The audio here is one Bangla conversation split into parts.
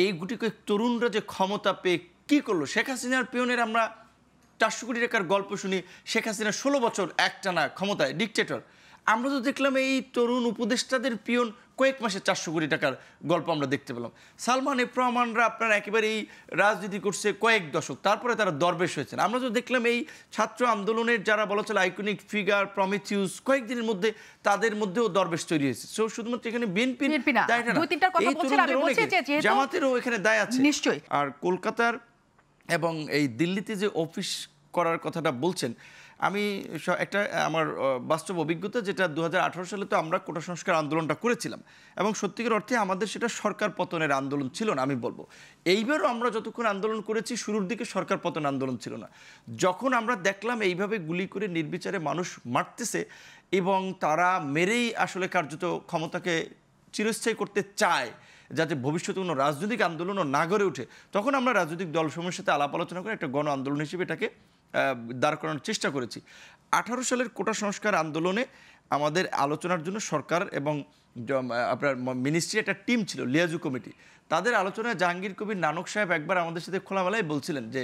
এই গুটি কয়েক তরুণরা যে ক্ষমতা পেয়ে কী করলো, শেখ হাসিনার পিয়নের আমরা 400 কোটি টাকার গল্প শুনি, শেখ হাসিনা 16 বছর একটানা ক্ষমতায় ডিকটেটর। আমরা তো দেখলাম এই তরুণ উপদেষ্টাদের পিয়ন কয়েক মাসে 400 কোটি টাকার গল্প আমরা দেখতে পেলাম। সালমান এফ রহমানরা আপনার একেবারেই রাজনীতি করছে কয়েক দশক, তারপরে তারা দরবেশ হয়েছেন। আমরা তো দেখলাম এই ছাত্র আন্দোলনের যারা বলা চলে আইকনিক ফিগার প্রমিথিউস, কয়েকদিনের মধ্যে তাদের মধ্যেও দরবেশ তৈরি হয়েছে। সো শুধুমাত্র এখানে বিএনপির দায়টা না, এই তরুণদের জামাতেরও এখানে দায় আছে নিশ্চয়ই। আর কলকাতার এবং এই দিল্লিতে যে অফিস করার কথাটা বলছেন, আমি একটা আমার বাস্তব অভিজ্ঞতা, যেটা 2018 সালে তো আমরা কোটা সংস্কার আন্দোলনটা করেছিলাম এবং সত্যিকার অর্থে আমাদের সেটা সরকার পতনের আন্দোলন ছিল না। আমি বলবো এইবারও আমরা যতক্ষণ আন্দোলন করেছি শুরুর দিকে সরকার পতন আন্দোলন ছিল না। যখন আমরা দেখলাম এইভাবে গুলি করে নির্বিচারে মানুষ মারতেছে এবং তারা মেরেই আসলে কার্যত ক্ষমতাকে চিরস্থায়ী করতে চায় যাতে ভবিষ্যতে কোনো রাজনৈতিক আন্দোলনও না গড়ে ওঠে, তখন আমরা রাজনৈতিক দলসমূহের সাথে আলাপ আলোচনা করে একটা গণ আন্দোলন হিসেবে এটাকে দাঁড় করানোর চেষ্টা করেছি। 18 সালের কোটা সংস্কার আন্দোলনে আমাদের আলোচনার জন্য সরকার এবং আপনার মিনিস্ট্রি একটা টিম ছিল, লিয়াজু কমিটি। তাদের আলোচনায় জাহাঙ্গীর কবির নানক সাহেব একবার আমাদের সাথে খোলামেলায় বলছিলেন যে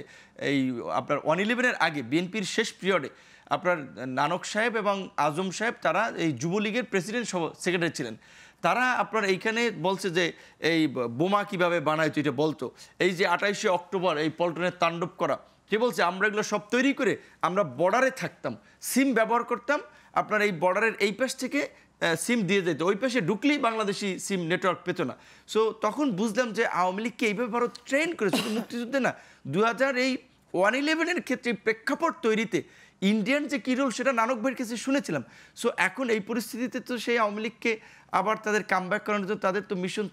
এই আপনার 111-এর আগে বিএনপির শেষ পিরিয়ডে আপনার নানক সাহেব এবং আজম সাহেব তারা এই যুবলীগের প্রেসিডেন্ট সেক্রেটারি ছিলেন। তারা আপনার এইখানে বলছে যে এই বোমা কিভাবে বানায় তো এটা বলতো, এই যে 28শে অক্টোবর এই পল্টনের তাণ্ডব করা, কে বলছে আমরা এগুলো সব তৈরি করে আমরা বর্ডারে থাকতাম, সিম ব্যবহার করতাম, আপনার এই বর্ডারের এই পাশ থেকে সিম দিয়ে যেত, ওই পাশে ঢুকলেই বাংলাদেশি সিম নেটওয়ার্ক পেত না। সো তখন বুঝলাম যে আওয়ামী লীগকে এইভাবে ভারত ট্রেন করে, শুধু মুক্তিযুদ্ধে না, 2011-এর ক্ষেত্রে প্রেক্ষাপট তৈরিতে ইন্ডিয়ান যে কী রোল সেটা নানক ভাইয়ের কাছে শুনেছিলাম। সো এখন এই পরিস্থিতিতে তো সেই আওয়ামী লীগকে আবার তাদের কামব্যাক করানোর জন্য তাদের তো মিশন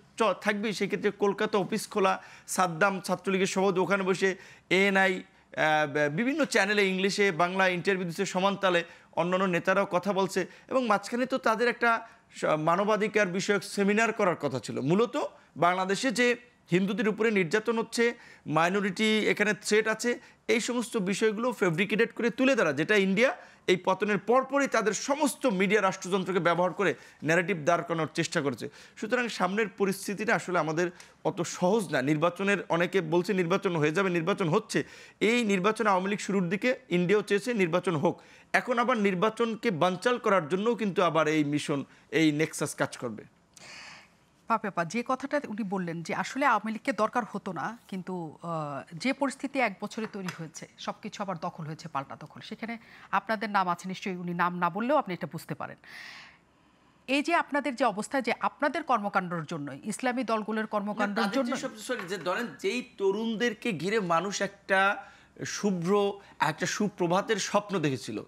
থাকবেই। সেক্ষেত্রে কলকাতা অফিস খোলা, সাদ্দাম ছাত্রলীগের সভাপতি ওখানে বসে এএনআই বিভিন্ন চ্যানেলে ইংলিশে বাংলা ইন্টারভিউ দিচ্ছে, সমানতালে অন্যান্য নেতারাও কথা বলছে এবং মাঝখানে তো তাদের একটা মানবাধিকার বিষয়ক সেমিনার করার কথা ছিল। মূলত বাংলাদেশে যে হিন্দুদের উপরে নির্যাতন হচ্ছে, মাইনরিটি এখানে থ্রেট আছে, এই সমস্ত বিষয়গুলো ফেব্রিকেটেড করে তুলে ধরা, যেটা ইন্ডিয়া এই পতনের পরপরই তাদের সমস্ত মিডিয়া রাষ্ট্রযন্ত্রকে ব্যবহার করে ন্যারেটিভ দাঁড় করানোর চেষ্টা করেছে। সুতরাং সামনের পরিস্থিতিটা আসলে আমাদের অত সহজ না। নির্বাচনের অনেকে বলছে নির্বাচন হয়ে যাবে, নির্বাচন হচ্ছে। এই নির্বাচন আওয়ামী লীগ শুরুর দিকে ইন্ডিয়াও চেয়েছে নির্বাচন হোক, এখন আবার নির্বাচনকে বানচাল করার জন্যও কিন্তু আবার এই মিশন, এই নেক্সাস কাজ করবে। পাপা যে কথাটা উনি বললেন যে আসলে আওয়ামী লীগকে দরকার হতো না, কিন্তু যে পরিস্থিতি 1 বছরে তৈরি হয়েছে, সবকিছু আবার দখল হয়েছে, পাল্টা দখল, সেখানে আপনাদের নাম আছে নিশ্চয়ই, উনি নাম না বললেও আপনি এটা বুঝতে পারেন। এই যে আপনাদের যে অবস্থা, যে আপনাদের কর্মকাণ্ডের জন্য, ইসলামী দলগুলোর কর্মকাণ্ডের জন্য, যে ধরেন যেই তরুণদেরকে ঘিরে মানুষ একটা শুভ্র একটা সুপ্রভাতের স্বপ্ন দেখেছিল,